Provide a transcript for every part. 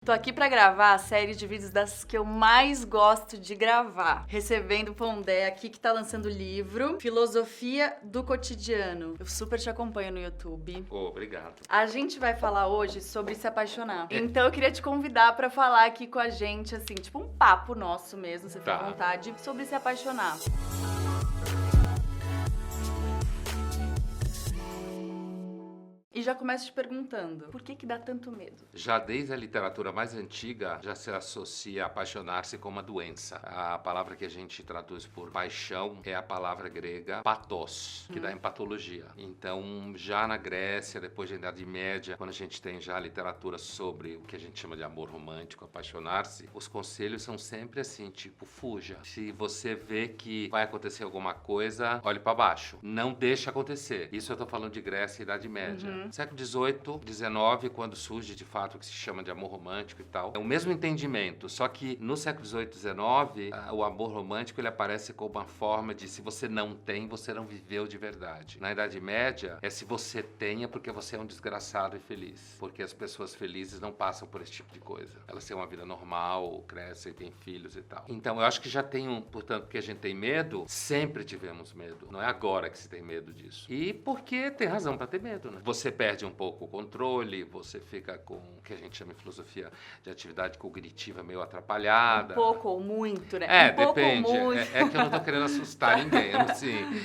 Tô aqui pra gravar a série de vídeos das que eu mais gosto de gravar. Recebendo o Pondé aqui, que tá lançando o livro Filosofia do Cotidiano. Eu super te acompanho no YouTube. Obrigado. A gente vai falar hoje sobre se apaixonar. Então eu queria te convidar pra falar aqui com a gente, assim, tipo um papo nosso mesmo, você fica à vontade, sobre se apaixonar. E já começo te perguntando, por que dá tanto medo? Já desde a literatura mais antiga, já se associa apaixonar-se com uma doença. A palavra que a gente traduz por paixão é a palavra grega pathos, que dá em patologia. Então, já na Grécia, depois da Idade Média, quando a gente tem já a literatura sobre o que a gente chama de amor romântico, apaixonar-se, os conselhos são sempre assim, tipo, fuja. Se você vê que vai acontecer alguma coisa, olhe para baixo. Não deixe acontecer. Isso eu tô falando de Grécia e Idade Média. Século XVIII, XIX, quando surge de fato o que se chama de amor romântico e tal, é o mesmo entendimento, só que no século XVIII, XIX, o amor romântico ele aparece como uma forma de se você não tem, você não viveu de verdade. Na Idade Média, é se você tem, é porque você é um desgraçado e feliz, porque as pessoas felizes não passam por esse tipo de coisa. Elas têm uma vida normal, crescem, têm filhos e tal. Então, eu acho que já tem portanto, porque a gente tem medo, sempre tivemos medo. Não é agora que se tem medo disso. E porque tem razão para ter medo, né? Você perde um pouco o controle, você fica com o que a gente chama em filosofia de atividade cognitiva meio atrapalhada. Um pouco ou muito, né? É, um pouco depende. ou muito. É que eu não tô querendo assustar ninguém. Assim,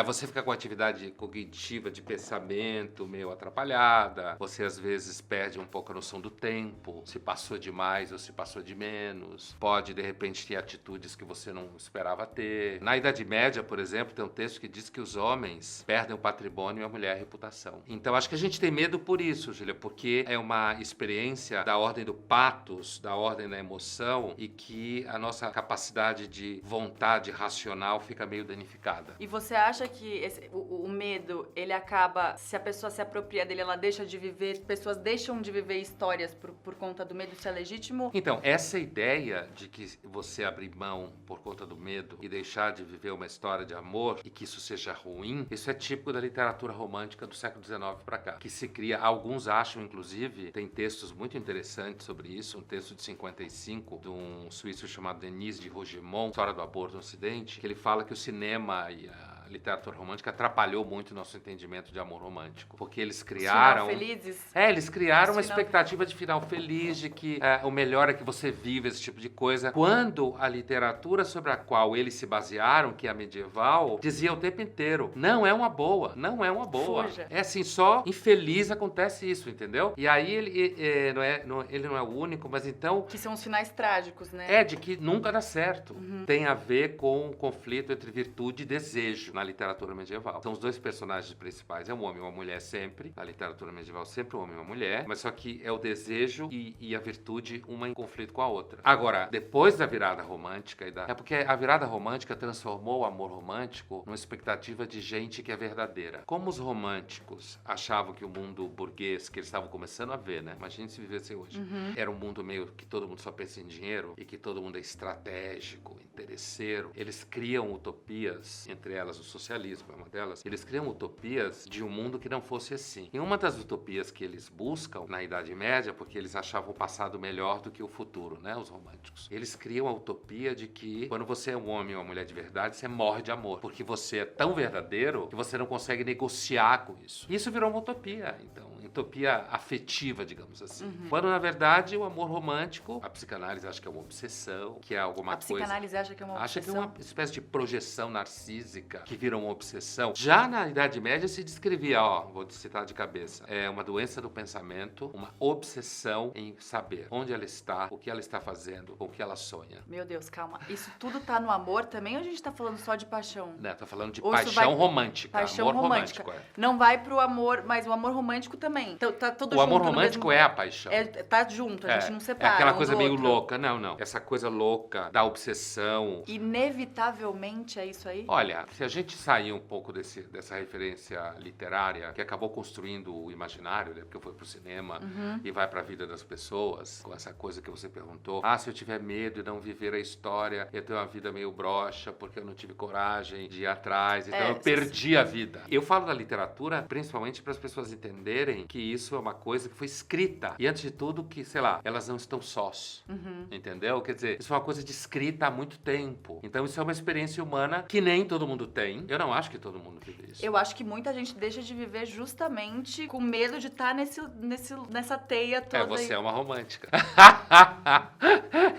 você fica com atividade cognitiva de pensamento meio atrapalhada. Você às vezes perde um pouco a noção do tempo, se passou de mais ou se passou de menos. Pode, de repente, ter atitudes que você não esperava ter. Na Idade Média, por exemplo, tem um texto que diz que os homens perdem o patrimônio e a mulher a reputação. Então, acho que a gente tem medo por isso, Júlia, porque é uma experiência da ordem do pathos, da ordem da emoção, e que a nossa capacidade de vontade racional fica meio danificada. E você acha que o medo, ele acaba, se a pessoa se apropria dele, ela deixa de viver, pessoas deixam de viver histórias por conta do medo, isso é legítimo? Então, essa ideia de que você abrir mão por conta do medo e deixar de viver uma história de amor e que isso seja ruim, isso é típico da literatura romântica do século XIX para cá, que se cria, alguns acham inclusive, tem textos muito interessantes sobre isso, um texto de 55 de um suíço chamado Denis de Rougemont, História do Amor no Ocidente, que ele fala que o cinema e a literatura romântica atrapalhou muito o nosso entendimento de amor romântico, porque eles criaram... Final felizes? Eles criaram uma expectativa de final feliz, de que o melhor é que você vive esse tipo de coisa, quando a literatura sobre a qual eles se basearam, que é a medieval, dizia o tempo inteiro, não é uma boa, não é uma boa. Fuja. É assim, só infeliz acontece isso, entendeu? E aí ele não é o único, mas então... Que são os finais trágicos, né? É, de que nunca dá certo. Tem a ver com o conflito entre virtude e desejo na literatura medieval. São os dois personagens principais, é um homem e uma mulher sempre. Na literatura medieval, sempre um homem e uma mulher. Mas só que é o desejo e a virtude, uma em conflito com a outra. Agora, depois da virada romântica... É porque a virada romântica transformou o amor romântico numa expectativa de gente que é verdadeira. Como os românticos achavam que o mundo burguês, que eles estavam começando a ver, né? Imagina se vivesse hoje. Era um mundo meio que todo mundo só pensa em dinheiro e que todo mundo é estratégico, interesseiro. Eles criam utopias, entre elas o socialismo é uma delas. Eles criam utopias de um mundo que não fosse assim. E uma das utopias que eles buscam na Idade Média, porque eles achavam o passado melhor do que o futuro, né? Os românticos. Eles criam a utopia de que quando você é um homem ou uma mulher de verdade, você morre de amor. Porque você é tão verdadeiro que você não consegue negociar com isso. Isso virou uma utopia, então. Utopia afetiva, digamos assim. Quando, na verdade, o amor romântico, a psicanálise acha que é uma obsessão, que é alguma coisa... A psicanálise acha que é uma obsessão? Acha que é uma espécie de projeção narcísica que vira uma obsessão. Já na Idade Média se descrevia, vou te citar de cabeça, é uma doença do pensamento, uma obsessão em saber onde ela está, o que ela está fazendo, com o que ela sonha. Meu Deus, calma. Isso tudo tá no amor também ou a gente tá falando só de paixão? Não, tô falando de Ou isso paixão vai... romântica. Paixão amor romântica. romântico, Não vai pro amor, mas o amor romântico também. Então tá tudo O junto amor no romântico mesmo... é a paixão. Tá junto, a gente não separa. É aquela um coisa do meio outro. louca. Não. Essa coisa louca da obsessão. Inevitavelmente é isso aí? Olha, se a gente gente sair um pouco dessa referência literária que acabou construindo o imaginário, né? Porque foi pro cinema e vai pra vida das pessoas, com essa coisa que você perguntou. Se eu tiver medo de não viver a história, eu tenho uma vida meio broxa, porque eu não tive coragem de ir atrás, então eu perdi a vida. Eu falo da literatura principalmente para as pessoas entenderem que isso é uma coisa que foi escrita. E antes de tudo, que, sei lá, elas não estão sós. Entendeu? Quer dizer, isso é uma coisa de escrita há muito tempo. Então isso é uma experiência humana que nem todo mundo tem. Eu não acho que todo mundo vive isso. Eu acho que muita gente deixa de viver justamente com medo de estar nessa teia toda. Você é uma romântica.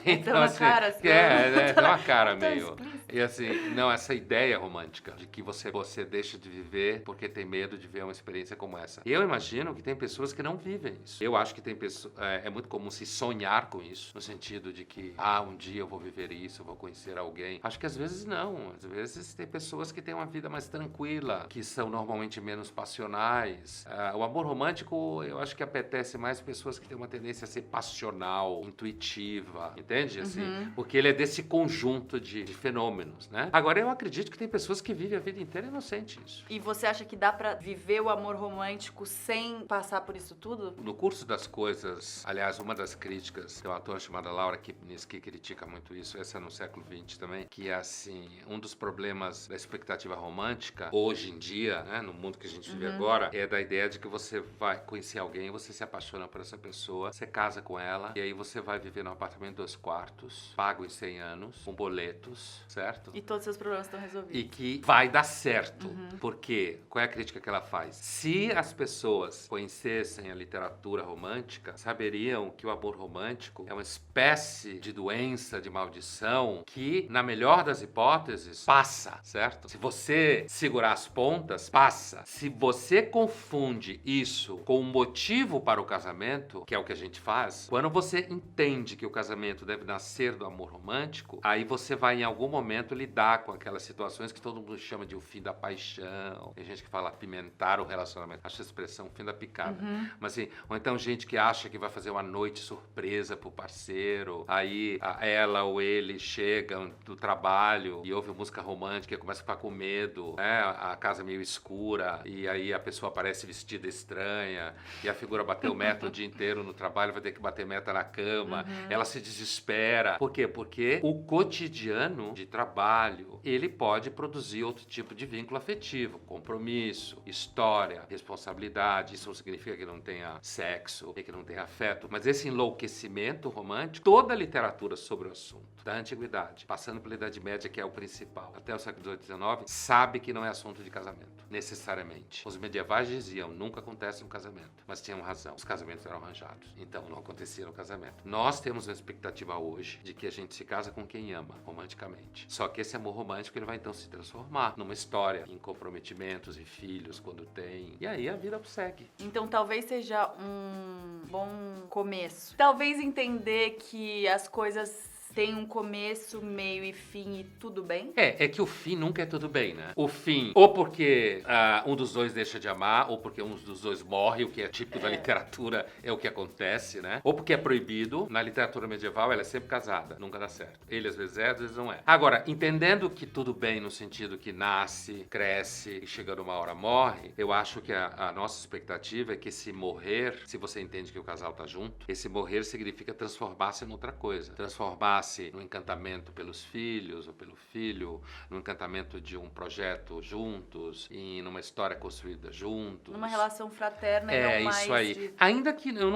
Então, assim, cara, assim, é uma cara meio... E assim, não, essa ideia romântica de que você deixa de viver porque tem medo de ver uma experiência como essa. Eu imagino que tem pessoas que não vivem isso. Eu acho que tem pessoas... É muito comum se sonhar com isso, no sentido de que, um dia eu vou viver isso, eu vou conhecer alguém. Acho que às vezes não. Às vezes tem pessoas que têm uma vida mais tranquila, que são normalmente menos passionais. O amor romântico, eu acho que apetece mais pessoas que têm uma tendência a ser passional, intuitiva, entende? Assim, porque ele é desse conjunto de fenômenos, né? Agora, eu acredito que tem pessoas que vivem a vida inteira e não sentem isso. E você acha que dá pra viver o amor romântico sem passar por isso tudo? No curso das coisas, aliás, uma das críticas, tem uma autora chamada Laura Kipnis que critica muito isso, essa é no século XX também, que é assim, um dos problemas da expectativa romântica, hoje em dia, né, no mundo que a gente vive agora, é da ideia de que você vai conhecer alguém, você se apaixona por essa pessoa, você casa com ela, e aí você vai viver num apartamento 2 quartos, pago em 100 anos, com boletos, certo? E todos os seus problemas estão resolvidos. E que vai dar certo. Porque, qual é a crítica que ela faz? Se as pessoas conhecessem a literatura romântica, saberiam que o amor romântico é uma espécie de doença, de maldição, que, na melhor das hipóteses, passa, certo? Se você segurar as pontas, passa. Se você confunde isso com um motivo para o casamento, que é o que a gente faz, quando você entende que o casamento deve nascer do amor romântico, aí você vai, em algum momento, lidar com aquelas situações que todo mundo chama de o fim da paixão. Tem gente que fala apimentar o relacionamento. Acho a expressão fim da picada. Mas assim, ou então gente que acha que vai fazer uma noite surpresa pro parceiro, aí ela ou ele chegam do trabalho e ouve música romântica e começa a ficar com medo, né? A casa meio escura e aí a pessoa aparece vestida estranha e a figura bateu meta o dia inteiro no trabalho, vai ter que bater meta na cama. Ela se desespera. Por quê? Porque o cotidiano de trabalho, ele pode produzir outro tipo de vínculo afetivo, compromisso, história, responsabilidade. Isso não significa que não tenha sexo e que não tenha afeto, mas esse enlouquecimento romântico, toda a literatura sobre o assunto, da antiguidade, passando pela Idade Média, que é o principal, até o século XVIII e XIX, sabe que não é assunto de casamento, necessariamente. Os medievais diziam, nunca acontece um casamento, mas tinham razão, os casamentos eram arranjados, então não acontecia no casamento. Nós temos uma expectativa hoje de que a gente se casa com quem ama, romanticamente. Só que esse amor romântico, ele vai então se transformar numa história, em comprometimentos e filhos, quando tem, e aí a vida segue. Então talvez seja um bom começo. Talvez entender que as coisas tem um começo, meio e fim e tudo bem? É que o fim nunca é tudo bem, né? O fim, ou porque um dos dois deixa de amar, ou porque um dos dois morre, o que é típico da literatura, é o que acontece, né? Ou porque é proibido. Na literatura medieval, ela é sempre casada, nunca dá certo. Ele às vezes não é. Agora, entendendo que tudo bem no sentido que nasce, cresce e chegando uma hora morre, eu acho que a nossa expectativa é que esse morrer, se você entende que o casal tá junto, esse morrer significa transformar-se em outra coisa. Transformar-se no encantamento pelos filhos ou pelo filho, no encantamento de um projeto juntos, e numa história construída juntos. Numa relação fraterna e não mais... É, isso aí. Ainda que eu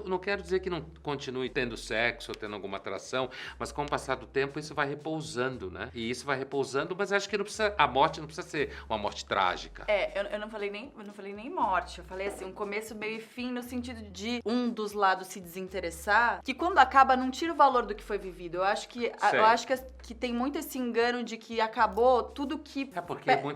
não quero dizer que não continue tendo sexo ou tendo alguma atração, mas com o passar do tempo isso vai repousando, né? E isso vai repousando, mas acho que a morte não precisa ser uma morte trágica. Eu não falei nem morte, eu falei assim, um começo, meio e fim no sentido de um dos lados se desinteressar, que quando acaba não tira o valor do que foi vivido. Eu acho que tem muito esse engano de que acabou tudo que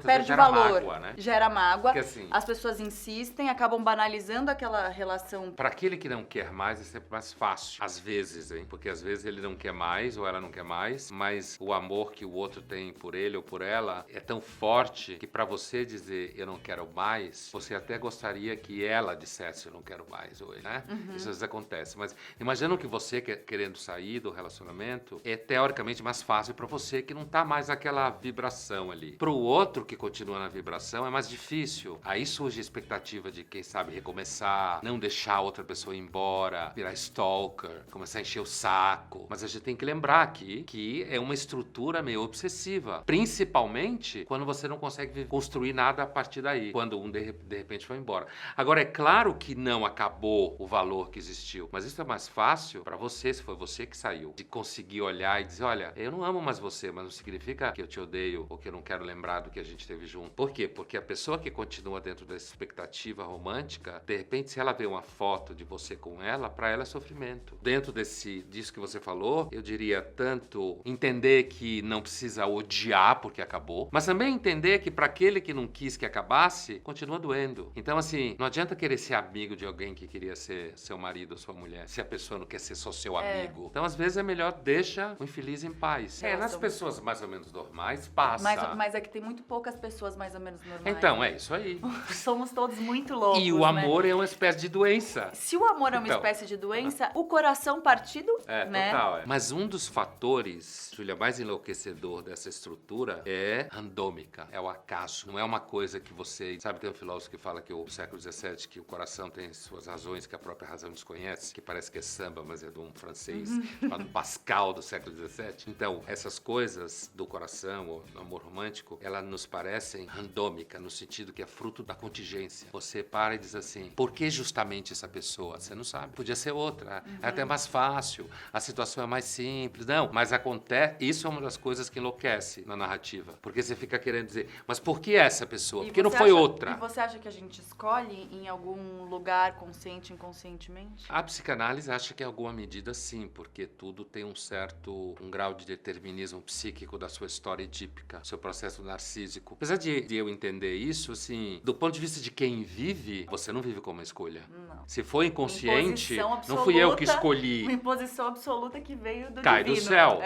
perde valor. Mágoa, né? Gera mágoa. Porque, assim, as pessoas insistem, acabam banalizando aquela relação. Para aquele que não quer mais, é sempre mais fácil. Às vezes, hein? Porque às vezes ele não quer mais ou ela não quer mais, mas o amor que o outro tem por ele ou por ela é tão forte que para você dizer eu não quero mais, você até gostaria que ela dissesse eu não quero mais, ou ele, né? Isso às vezes acontece. Mas imagina que você querendo sair do relacionamento, momento, é teoricamente mais fácil para você que não tá mais aquela vibração ali. Pro outro que continua na vibração é mais difícil. Aí surge a expectativa de, quem sabe, recomeçar, não deixar a outra pessoa ir embora, virar stalker, começar a encher o saco. Mas a gente tem que lembrar aqui que é uma estrutura meio obsessiva. Principalmente quando você não consegue construir nada a partir daí. Quando um de repente foi embora. Agora, é claro que não acabou o valor que existiu. Mas isso é mais fácil para você, se foi você que saiu. De conseguir olhar e dizer, olha, eu não amo mais você, mas não significa que eu te odeio ou que eu não quero lembrar do que a gente teve junto. Por quê? Porque a pessoa que continua dentro dessa expectativa romântica, de repente, se ela vê uma foto de você com ela, para ela é sofrimento. Dentro disso que você falou, eu diria tanto entender que não precisa odiar porque acabou, mas também entender que para aquele que não quis que acabasse, continua doendo. Então, assim, não adianta querer ser amigo de alguém que queria ser seu marido ou sua mulher, se a pessoa não quer ser só seu amigo. Então, às vezes, é melhor deixa o infeliz em paz. Nas pessoas mais ou menos normais, passa. Mas é que tem muito poucas pessoas mais ou menos normais. Então, é isso aí. Somos todos muito loucos, E o amor é uma espécie de doença. Se o amor é uma espécie de doença, o coração partido, né? Total. Mas um dos fatores, Júlia, mais enlouquecedor dessa estrutura é randômica, é o acaso. Não é uma coisa que você... Sabe, tem um filósofo que fala que o século XVII, que o coração tem suas razões que a própria razão desconhece, que parece que é samba, mas é de um francês chamado Pascal, do século XVII. Então, essas coisas do coração, ou do amor romântico, elas nos parecem randômica, no sentido que é fruto da contingência. Você para e diz assim, por que justamente essa pessoa? Você não sabe. Podia ser outra. É até mais fácil. A situação é mais simples. Não, mas acontece... Isso é uma das coisas que enlouquece na narrativa. Porque você fica querendo dizer, mas por que essa pessoa? Por que não foi outra? E você acha que a gente escolhe em algum lugar, consciente, inconscientemente? A psicanálise acha que em alguma medida sim, porque tudo tem um grau de determinismo psíquico da sua história edípica, seu processo narcísico. Apesar de eu entender isso, assim, do ponto de vista de quem vive, você não vive com uma escolha. Não. Se for inconsciente, não fui eu que escolhi. Uma imposição absoluta que veio do cai divino. Do céu.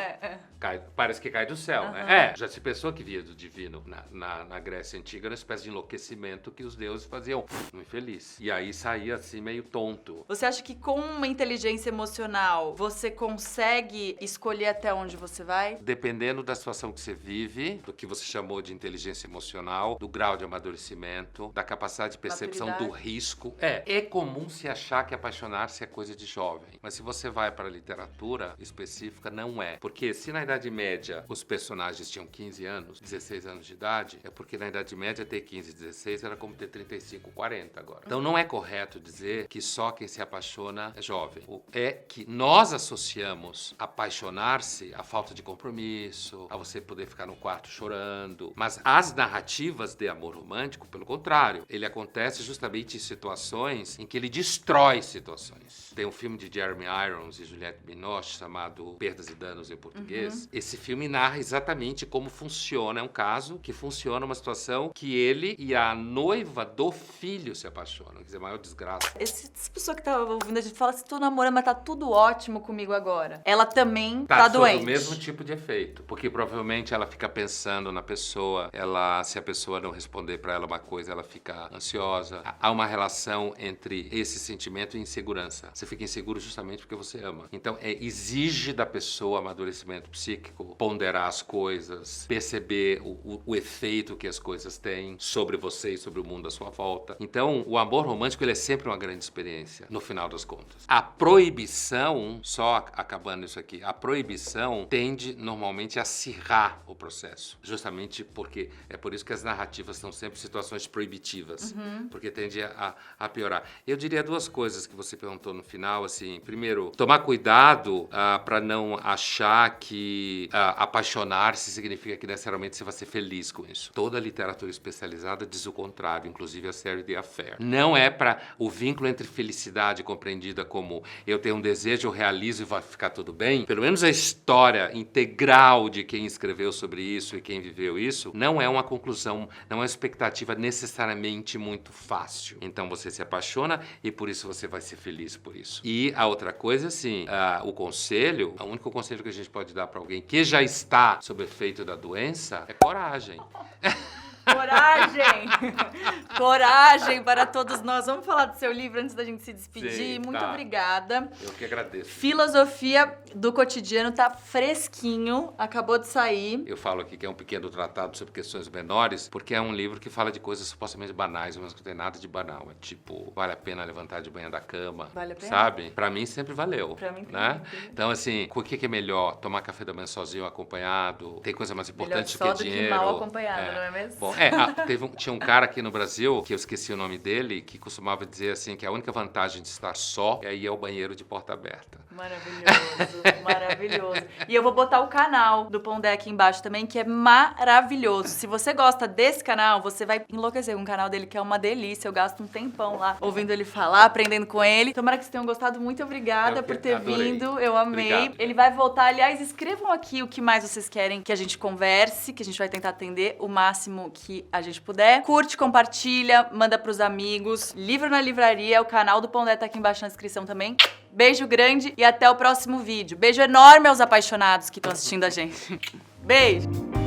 Parece que cai do céu, né? Já se pensou que via do divino na Grécia Antiga, uma espécie de enlouquecimento que os deuses faziam no infeliz. E aí saía assim meio tonto. Você acha que com uma inteligência emocional, você consegue escolher até onde você vai? Dependendo da situação que você vive, do que você chamou de inteligência emocional, do grau de amadurecimento, da capacidade de percepção do risco. É comum se achar que apaixonar-se é coisa de jovem. Mas se você vai para a literatura específica, não é. Porque se na Idade Média os personagens tinham 15 anos, 16 anos de idade, é porque na Idade Média ter 15 e 16 era como ter 35, 40 agora. Então não é correto dizer que só quem se apaixona é jovem. É que nós associamos apaixonar-se à falta de compromisso, a você poder ficar no quarto chorando. Mas as narrativas de amor romântico, pelo contrário, ele acontece justamente em situações em que ele destrói situações. Tem um filme de Jeremy Irons e Juliette Binoche chamado Perdas e Danos em português. Esse filme narra exatamente como funciona, é um caso que funciona uma situação que ele e a noiva do filho se apaixonam. Quer dizer, a maior desgraça. Essa pessoa que tá ouvindo a gente fala, se tô namorando, mas tá tudo ótimo comigo agora. Ela também tá doente. O mesmo tipo de efeito, porque provavelmente ela fica pensando na pessoa, se a pessoa não responder pra ela uma coisa, ela fica ansiosa. Há uma relação entre esse sentimento e insegurança. Você fica inseguro justamente porque você ama. Então, exige da pessoa amadurecimento psíquico, ponderar as coisas, perceber o efeito que as coisas têm sobre você e sobre o mundo à sua volta. Então, o amor romântico, ele é sempre uma grande experiência, no final das contas. A proibição, só acabando isso aqui, a proibição tende normalmente a acirrar o processo, justamente porque é por isso que as narrativas são sempre situações proibitivas, porque tende a piorar. Eu diria duas coisas que você perguntou no final, assim, primeiro, tomar cuidado para não achar que apaixonar-se significa que necessariamente você vai ser feliz com isso. Toda a literatura especializada diz o contrário, inclusive a série The Affair. Não é para o vínculo entre felicidade compreendida como eu tenho um desejo, eu realizo e vai ficar tudo bem. Pelo menos a história integral de quem escreveu sobre isso e quem viveu isso não é uma conclusão, não é uma expectativa necessariamente muito fácil. Então você se apaixona e por isso você vai ser feliz por isso. E a outra coisa, assim, o único conselho que a gente pode dar para alguém que já está sob efeito da doença é coragem. Coragem! Coragem para todos nós. Vamos falar do seu livro antes da gente se despedir. Sim, Muito tá. obrigada. Eu que agradeço. Filosofia do Cotidiano tá fresquinho, acabou de sair. Eu falo aqui que é um pequeno tratado sobre questões menores, porque é um livro que fala de coisas supostamente banais, mas não tem nada de banal. É tipo, vale a pena levantar de manhã da cama, Vale a pena? sabe? Pra mim sempre valeu. Pra mim né? também. Então, assim, o que é melhor? Tomar café da manhã sozinho ou acompanhado? Tem coisa mais importante Melhor do só que do dinheiro. que mal acompanhado, não é mesmo? Bom, tinha um cara aqui no Brasil, que eu esqueci o nome dele, que costumava dizer assim, que a única vantagem de estar só é ir ao banheiro de porta aberta. Maravilhoso, maravilhoso. E eu vou botar o canal do Pondé aqui embaixo também, que é maravilhoso. Se você gosta desse canal, você vai enlouquecer com o canal dele, que é uma delícia. Eu gasto um tempão lá ouvindo ele falar, aprendendo com ele. Tomara que vocês tenham gostado. Muito obrigada por ter vindo. Eu amei. Obrigado. Ele vai voltar. Aliás, escrevam aqui o que mais vocês querem que a gente converse, que a gente vai tentar atender o máximo que a gente puder. Curte, compartilha, manda pros amigos. Livro na livraria, o canal do Pondé tá aqui embaixo na descrição também. Beijo grande e até o próximo vídeo. Beijo enorme aos apaixonados que estão assistindo a gente. Beijo!